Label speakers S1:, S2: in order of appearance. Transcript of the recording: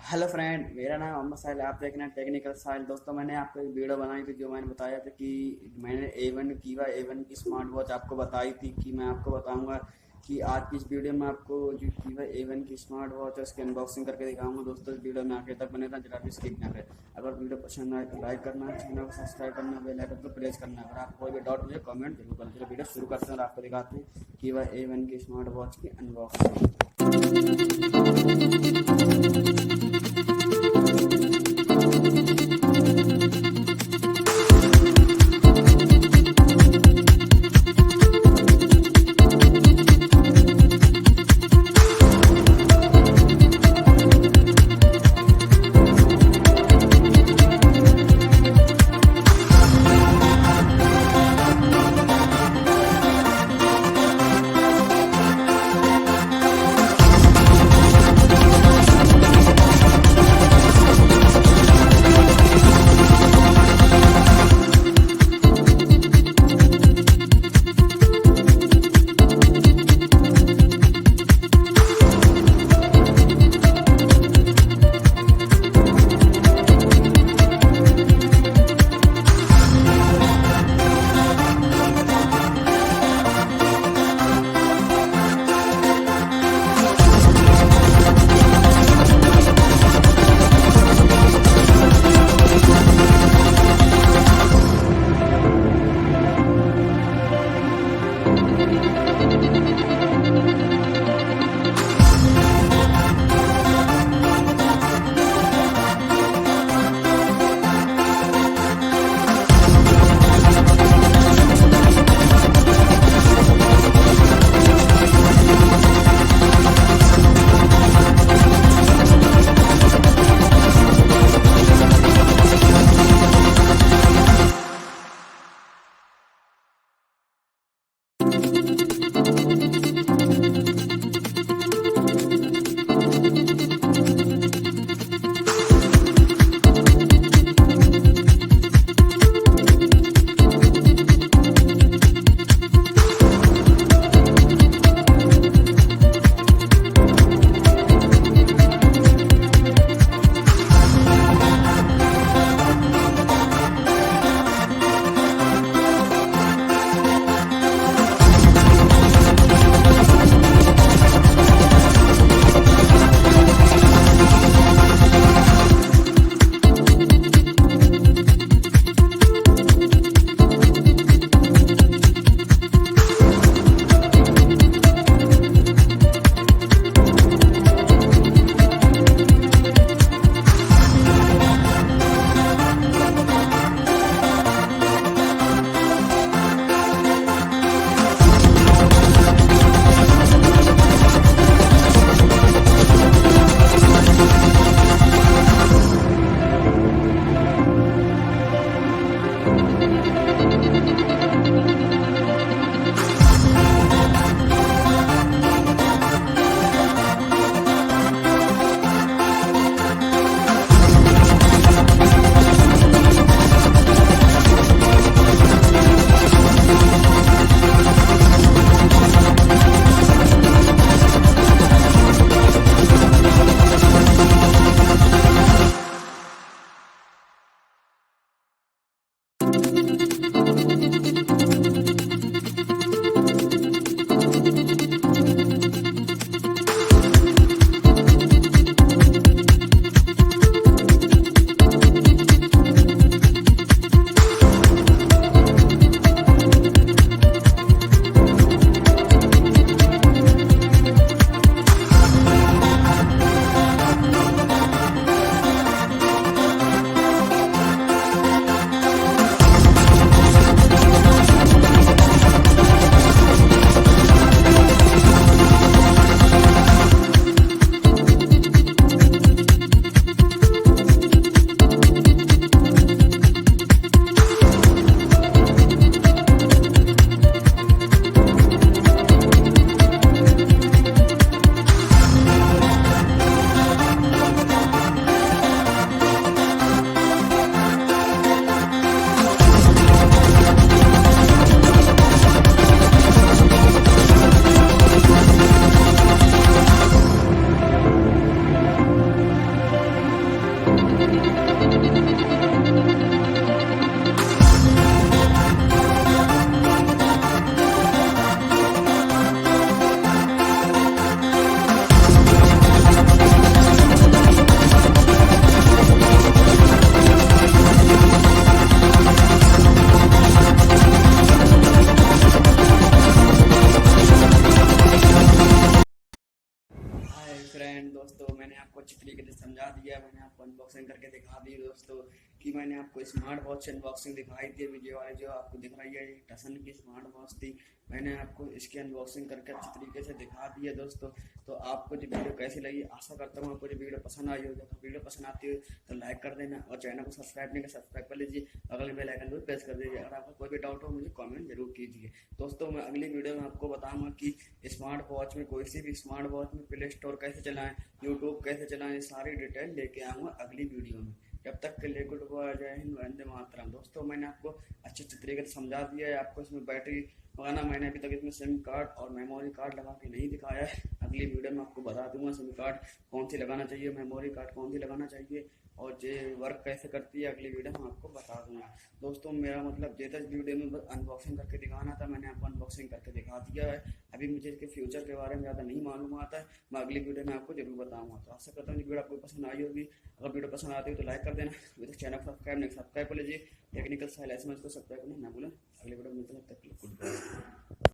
S1: Hello friend, मेरा नाम मोहम्मद साहिल। आप देख रहे हैं टेक्निकल साहिल। दोस्तों, मैंने आपको एक वीडियो बनाई थी जो मैंने बताया था कि मैंने A1 की स्मार्ट वॉच आपको बताई थी कि मैं आपको बताऊंगा कि आज की इस वीडियो में आपको जो A1 की स्मार्ट वॉच है उसकी अनबॉक्सिंग करके दिखाऊंगा। दोस्तों, इस वीडियो में आखिर तक बने था, जरा भी स्किप ना करें। अगर वीडियो पसंद आए तो लाइक करना, चैनल को सब्सक्राइब करना, बेल आइकन को प्रेस करना। अगर आपको कोई भी डाउट मुझे कमेंट जरूर करना। चलो वीडियो शुरू करते हैं और आपको दिखाते हैं कि A1 की स्मार्ट वॉच की अनबॉक्सिंग। मैंने आपको अच्छी तरीके से समझा दिया, मैंने आपको अनबॉक्सिंग करके दिखा दी दोस्तों कि मैंने आपको स्मार्ट वॉच अनबॉक्सिंग दिखाई थी। वीडियो वाले जो आपको दिख रही है, ये टसन की स्मार्ट वॉच थी। मैंने आपको इसकी अनबॉक्सिंग करके अच्छी तरीके से दिखा दी है दोस्तों। तो आपको जो वीडियो कैसी लगी, आशा करता हूँ आपको जो वीडियो पसंद आई होगी। तो वीडियो पसंद आती हो तो लाइक कर देना, और चैनल को सब्सक्राइब नहीं कर सब्सक्राइब कर लीजिए, अगले बेल आइकन पर प्रेस कर दीजिए। अगर आपको कोई भी डाउट हो मुझे कमेंट जरूर कीजिए दोस्तों। मैं अगली वीडियो में आपको बताऊंगा कि स्मार्ट वॉच में, कोई सी भी स्मार्ट वॉच में प्ले स्टोर कैसे चलाएं, यूट्यूब कैसे चलाएं, सारी डिटेल लेके आऊँगा अगली वीडियो में। जब तक के लिए गुड बाय, जय हिंद, वंदे मातरम। दोस्तों मैंने आपको अच्छे तरीके से समझा दिया है। आपको इसमें बैटरी लगाना, मैंने अभी तक इसमें सिम कार्ड और मेमोरी कार्ड लगा के नहीं दिखाया है। अगली वीडियो में आपको बता दूंगा सिम कार्ड कौन सी लगाना चाहिए, मेमोरी कार्ड कौन सी लगाना चाहिए, और ये वर्क कैसे करती है अगली वीडियो में आपको बता दूंगा दोस्तों। मेरा मतलब ये था इस वीडियो में बस अनबॉक्सिंग करके दिखाना था, मैंने आपको अनबॉक्सिंग करके दिखा दिया है। अभी मुझे इसके फ्यूचर के बारे में ज़्यादा नहीं मालूम आता है, मैं अगली वीडियो में आपको जरूर बताऊंगा। तो आशा करता हूँ वीडियो आपको पसंद आई होगी। अगर वीडियो पसंद आती है तो लाइक कर देना, अभी तक चैनल सब्सक्राइब नहीं सब्सक्राइब कर लीजिए। टेक्निकल साहिल को सब्सक्राइब करना ना भूलें। अगली वीडियो में मिलते हैं, तब तक के लिए गुड बाय।